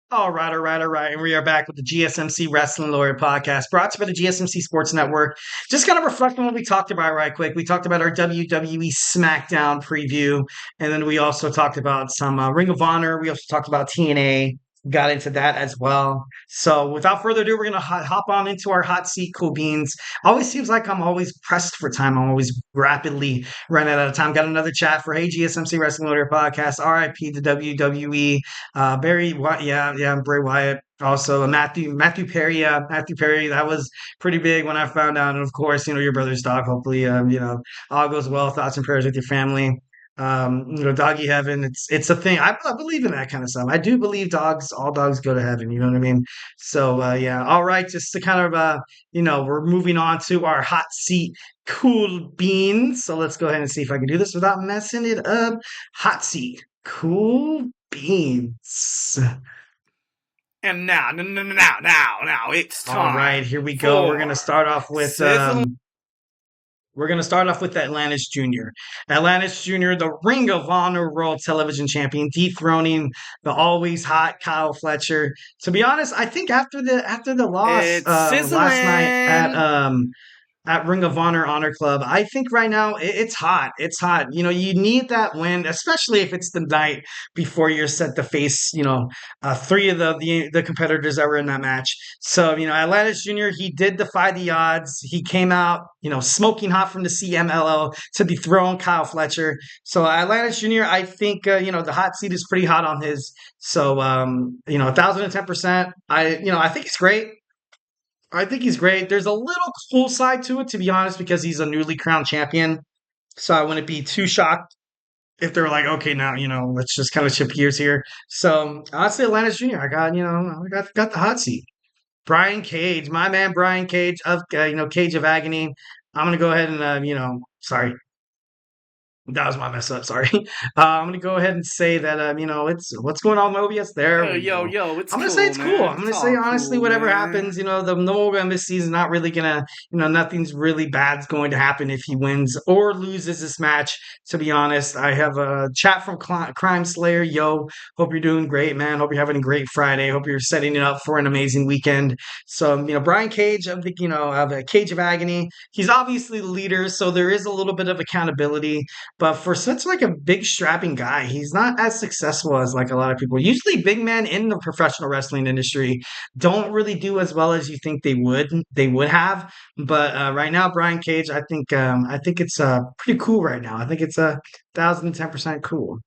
All right, all right, all right. And we are back with the GSMC Wrestling Laureate podcast brought to you by the GSMC Sports Network. Just kind of reflecting what we talked about right quick. We talked about our WWE SmackDown preview, and then we also talked about some Ring of Honor. We also talked about TNA, got into that as well. So without further ado, we're going to hop on into our hot seat cool beans. Always seems like I'm always pressed for time. I'm always rapidly running out of time. Got another chat for Hey GSMC Wrestling Laureate podcast, RIP to WWE. Bray Wyatt. Also, Matthew Perry. Matthew Perry. That was pretty big when I found out. And of course, your brother's dog. Hopefully, all goes well. Thoughts and prayers with your family. Doggy heaven. It's a thing. I believe in that kind of stuff. I do believe all dogs go to heaven. You know what I mean? So yeah. All right. Just to kind of we're moving on to our hot seat cool beans. So let's go ahead and see if I can do this without messing it up. Hot seat cool beans. And now, it's time. All right, here we go. We're gonna start off with Atlantis Jr. Atlantis Jr., the Ring of Honor World Television Champion, dethroning the always hot Kyle Fletcher. To be honest, I think after the loss last night at Ring of Honor Club. I think right now it's hot. It's hot. You need that win, especially if it's the night before you're set to face, three of the competitors that were in that match. So, Atlantis Jr., he did defy the odds. He came out, smoking hot from the CMLL to dethrone Kyle Fletcher. So, Atlantis Jr., I think, the hot seat is pretty hot on his. So, 1,010%. I think it's great. I think he's great. There's a little cool side to it, to be honest, because he's a newly crowned champion. So I wouldn't be too shocked if they're like, okay, now let's just kind of shift gears here. So I'd say Atlantis Jr. I got the hot seat. Brian Cage, my man, Brian Cage of Cage of Agony. I'm gonna go ahead and sorry. That was my mess up. Sorry. I'm gonna go ahead and say that it's what's going on, Mobius. There. It's I'm gonna cool, say it's man. cool. I'm gonna say honestly, cool, whatever man. happens, the Mobius embassy is not really gonna, nothing's really bad's going to happen if he wins or loses this match. To be honest, I have a chat from Crime Slayer. Yo, hope you're doing great, man. Hope you're having a great Friday. Hope you're setting it up for an amazing weekend. So Brian Cage of the Cage of Agony. He's obviously the leader, so there is a little bit of accountability. But for such like a big strapping guy, he's not as successful as like a lot of people. Usually big men in the professional wrestling industry don't really do as well as you think they would have. But right now, Brian Cage, I think it's pretty cool right now. I think it's 1,010% cool.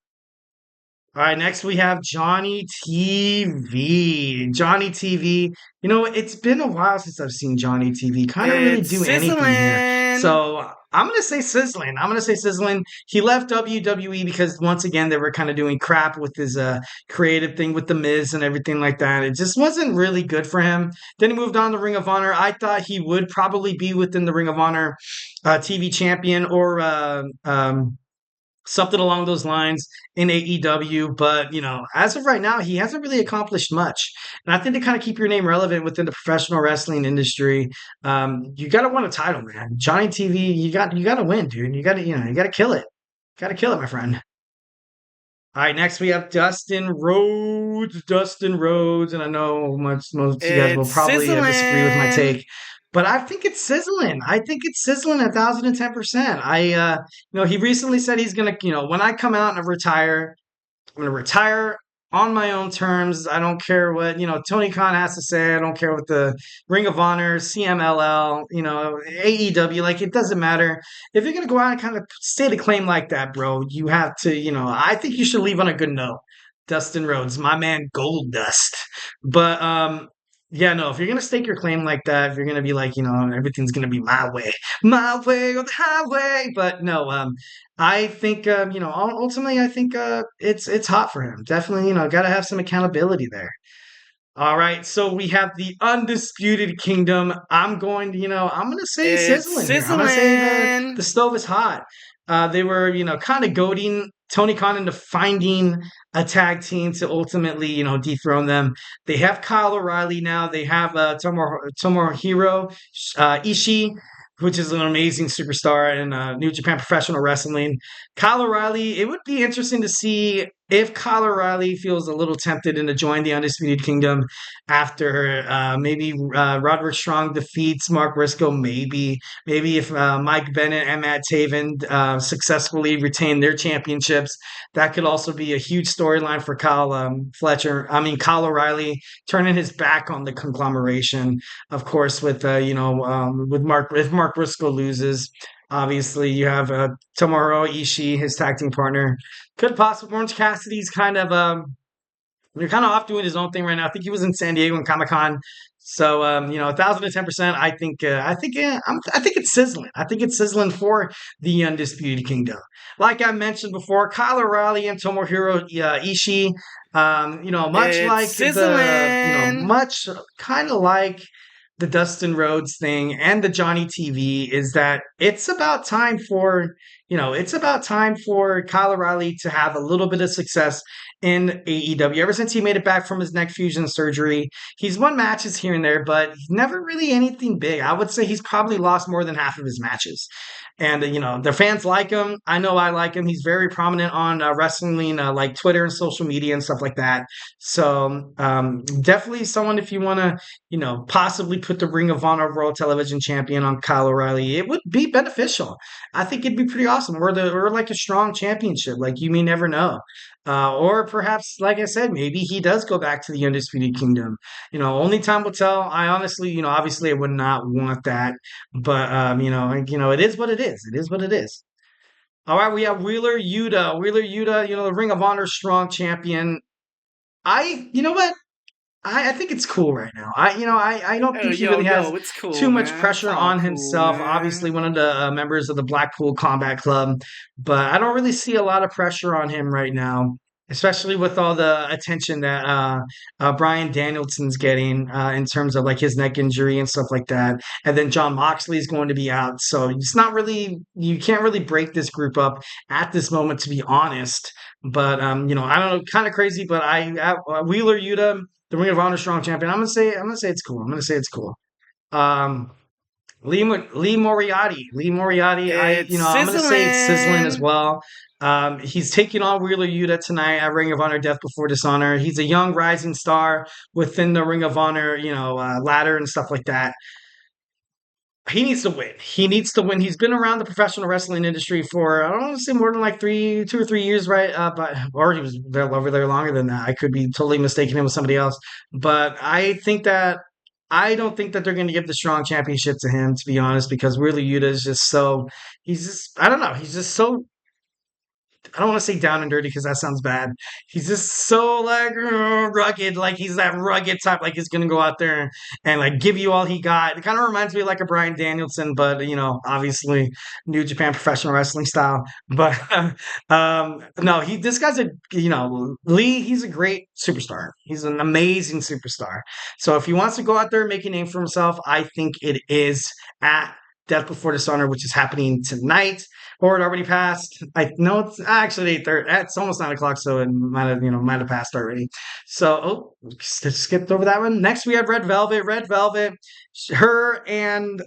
All right, next we have Johnny TV. Johnny TV. It's been a while since I've seen Johnny TV kind of really do anything here. So I'm gonna say sizzling. He left WWE because once again they were kind of doing crap with his creative thing with the Miz and everything like that. It just wasn't really good for him. Then he moved on to Ring of Honor. I thought he would probably be within the Ring of Honor TV champion or something along those lines in AEW. But, as of right now, he hasn't really accomplished much. And I think to kind of keep your name relevant within the professional wrestling industry, you got to win a title, man. Johnny TV, you got to win, dude. You got to kill it. Got to kill it, my friend. All right, next we have Dustin Rhodes. Dustin Rhodes, and I know most of you guys will probably disagree with my take, but I think it's sizzling. I think it's sizzling 1,010%. He recently said he's gonna, when I come out and retire, I'm gonna retire on my own terms. I don't care what Tony Khan has to say. I don't care what the Ring of Honor, CMLL, AEW. Like it doesn't matter if you're gonna go out and kind of state a claim like that, bro. You have to, I think you should leave on a good note. Dustin Rhodes, my man, Gold Dust. But yeah, no, if you're gonna stake your claim like that, if you're gonna be like, everything's gonna be my way or the highway. But no, I think ultimately I think it's hot for him. Definitely, gotta have some accountability there. All right, so we have the Undisputed Kingdom. I'm going to, I'm gonna say sizzling here. I'm gonna say the stove is hot. They were, kind of goading Tony Khan into finding a tag team to ultimately, dethrone them. They have Kyle O'Reilly now. They have Tomohiro Ishii, which is an amazing superstar in New Japan Professional Wrestling. Kyle O'Reilly, it would be interesting to see if Kyle O'Reilly feels a little tempted to join the Undisputed Kingdom after maybe Roderick Strong defeats Mark Briscoe, maybe if Mike Bennett and Matt Taven successfully retain their championships, that could also be a huge storyline for Kyle O'Reilly turning his back on the conglomeration. Of course, with with Mark if Mark Briscoe loses. Obviously, you have Tomohiro Ishii, his tag team partner, could possibly Orange Cassidy's kind of they're kind of off doing his own thing right now. I think he was in San Diego and Comic Con. So 1,010%. I think it's sizzling. I think it's sizzling for the Undisputed Kingdom. Like I mentioned before, Kyle O'Reilly and Tomohiro Ishii. Much It's like the sizzling. much kind of like the Dustin Rhodes thing and the Johnny TV is that it's about time for Kyle O'Reilly to have a little bit of success in AEW. Ever since he made it back from his neck fusion surgery, he's won matches here and there, but never really anything big. I would say he's probably lost more than half of his matches. And, the fans like him. I know I like him. He's very prominent on wrestling, like Twitter and social media and stuff like that. So definitely someone if you want to, possibly put the Ring of Honor World Television Champion on Kyle O'Reilly, it would be beneficial. I think it'd be pretty awesome. We're like a strong championship. Like you may never know. Or perhaps, like I said, maybe he does go back to the Undisputed Kingdom. Only time will tell. I honestly, obviously I would not want that. But it is what it is. It is what it is. All right, we have Wheeler Yuta. Wheeler Yuta, the Ring of Honor strong champion. You know what? I think it's cool right now. I don't Oh, think he really has it's too cool, much man. It's pressure all on cool, himself. Obviously, man. one of the members of the Blackpool Combat Club, but I don't really see a lot of pressure on him right now, especially with all the attention that Brian Danielson's getting in terms of like his neck injury and stuff like that. And then John Moxley is going to be out, so it's not really you can't really break this group up at this moment, to be honest. But I don't know, kind of crazy. But Wheeler Yuta, the Ring of Honor Strong Champion. I'm gonna say it's cool. I'm gonna say it's cool. Um, Lee Moriarty. Lee Moriarty. It's I'm gonna say it's sizzling as sizzling. well. He's taking on Wheeler Yuta tonight at Ring of Honor Death Before Dishonor. He's a young rising star within the Ring of Honor, ladder and stuff like that. He needs to win. He needs to win. He's been around the professional wrestling industry for I don't want to say more than like 2 or 3 years, right? But or he was there over there longer than that. I could be totally mistaking him with somebody else. But I don't think that they're going to give the strong championship to him, to be honest, because really Yuta is just so he's just I don't know. He's just so I don't want to say down and dirty because that sounds bad. He's just so like rugged, like he's that rugged type, like he's gonna go out there and like give you all he got. It kind of reminds me of like a Brian Danielson, but obviously New Japan Professional Wrestling style. But no, this guy's Lee. He's a great superstar. He's an amazing superstar. So if he wants to go out there and make a name for himself, I think it is at Death Before Dishonor, which is happening tonight. Or it already passed. I know it's actually 8:30. It's almost 9 o'clock, so it might have passed already. So skipped over that one. Next we have Red Velvet. Red Velvet, her and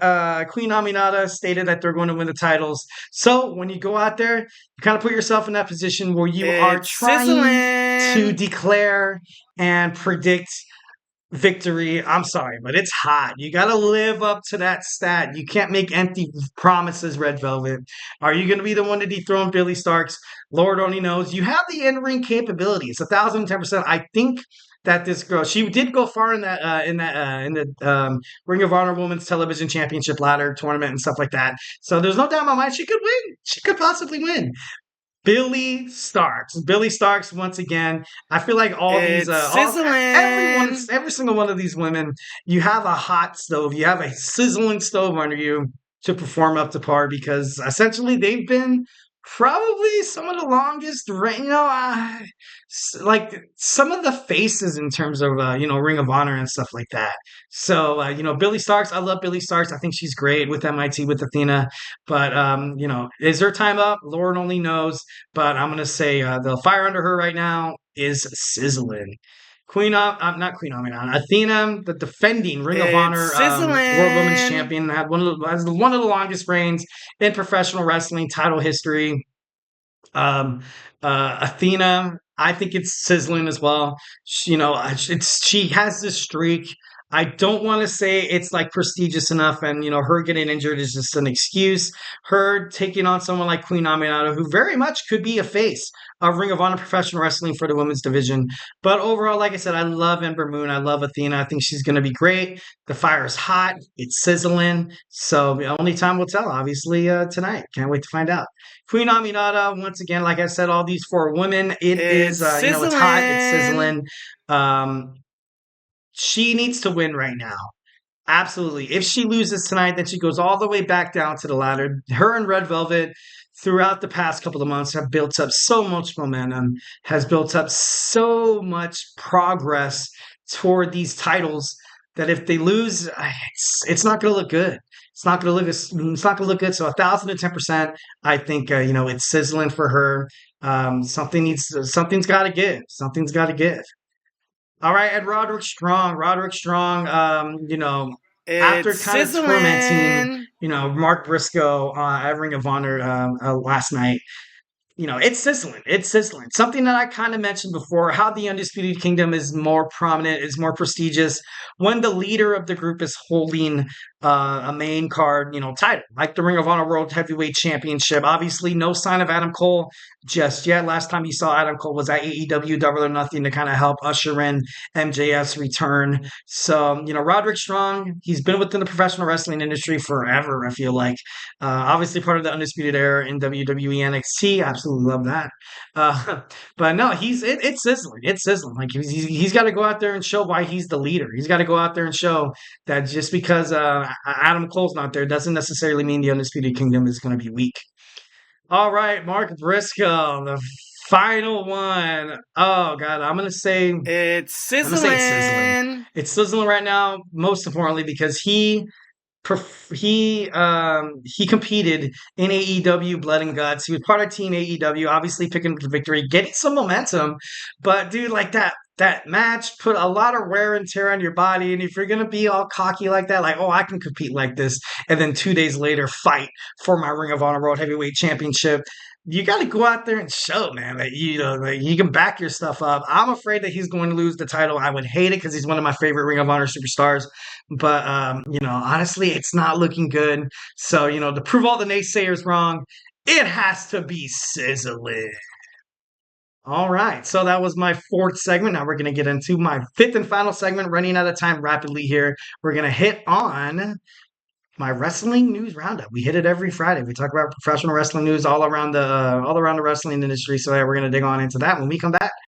Queen Aminata stated that they're going to win the titles. So when you go out there, you kind of put yourself in that position where you are It's trying to sizzling. declare and predict victory. I'm sorry, but it's hot. You got to live up to that stat. You can't make empty promises, Red Velvet. Are you going to be the one to dethrone Billy Starks? Lord only knows. You have the in-ring capabilities, 1,010%. I think that this girl, she did go far in the Ring of Honor Women's Television Championship ladder tournament and stuff like that. So there's no doubt in my mind she could win. She could possibly win. Billy Starks. Billy Starks once again. I feel like all these It's everyone sizzling. every single one of these women, you have a hot stove, you have a sizzling stove under you to perform up to par because essentially they've been probably some of the longest like some of the faces in terms of Ring of Honor and stuff like that. So Billy Starks, I love Billy Starks. I think she's great with MIT with Athena. But is her time up? Lord only knows. But I'm gonna say the fire under her right now is sizzling. Not Queen Aminata, Athena, the defending Ring of It's Honor World Women's sizzling. Champion, had one of the longest reigns in professional wrestling title history. Athena, I think it's sizzling as well. She has this streak. I don't want to say it's like prestigious enough, and her getting injured is just an excuse. Her taking on someone like Queen Aminata, who very much could be a face of Ring of Honor Professional Wrestling for the women's division. But overall, like I said, I love Ember Moon. I love Athena. I think she's going to be great. The fire is hot. It's sizzling. So the only time will tell, obviously, tonight. Can't wait to find out. Queen Aminata, once again, like I said, all these four women. It is, It's it's hot. It's sizzling. sizzling. Um, she needs to win right now. Absolutely. If she loses tonight, then she goes all the way back down to the ladder. Her and Red Velvet, throughout the past couple of months, have built up so much momentum, has built up so much progress toward these titles that if they lose, it's not going to look good. It's not going to look good. So 1,010%, I think it's sizzling for her. Something's got to give. Something's got to give. All right, and Roderick Strong. Roderick Strong, after It's kind of tormenting, sizzling. Mark Briscoe at Ring of Honor last night, it's sizzling. It's sizzling. Something that I kind of mentioned before, how the Undisputed Kingdom is more prominent, is more prestigious when the leader of the group is holding a main card, title, like the Ring of Honor World Heavyweight Championship. Obviously, no sign of Adam Cole just yet. Last time you saw Adam Cole was at AEW Double or Nothing to kind of help usher in MJF's return. So, Roderick Strong, he's been within the professional wrestling industry forever, I feel like. Obviously, part of the Undisputed Era in WWE NXT. Absolutely love that. Uh, but no, it's sizzling. It's sizzling. Like he's got to go out there and show why he's the leader. He's got to go out there and show that just because Adam Cole's not there doesn't necessarily mean the Undisputed Kingdom is going to be weak. All right, Mark Briscoe, the final one. Oh God, It's I'm gonna say it's sizzling. sizzling. It's sizzling right now. Most importantly, because he competed in AEW Blood and Guts. He was part of Team AEW, obviously picking up the victory, getting some momentum. But dude, like that match put a lot of wear and tear on your body. And if you're gonna be all cocky like that, like, oh, I can compete like this, and then 2 days later fight for my Ring of Honor World Heavyweight Championship, you got to go out there and show, man, that like you can back your stuff up. I'm afraid that he's going to lose the title. I would hate it because he's one of my favorite Ring of Honor superstars. But honestly, it's not looking good. So to prove all the naysayers wrong, it has to be sizzling. All right, so that was my fourth segment. Now we're going to get into my fifth and final segment. Running out of time rapidly here. We're going to hit on my wrestling news roundup. We hit it every Friday. We talk about professional wrestling news all around the wrestling industry. So yeah, we're gonna dig on into that when we come back.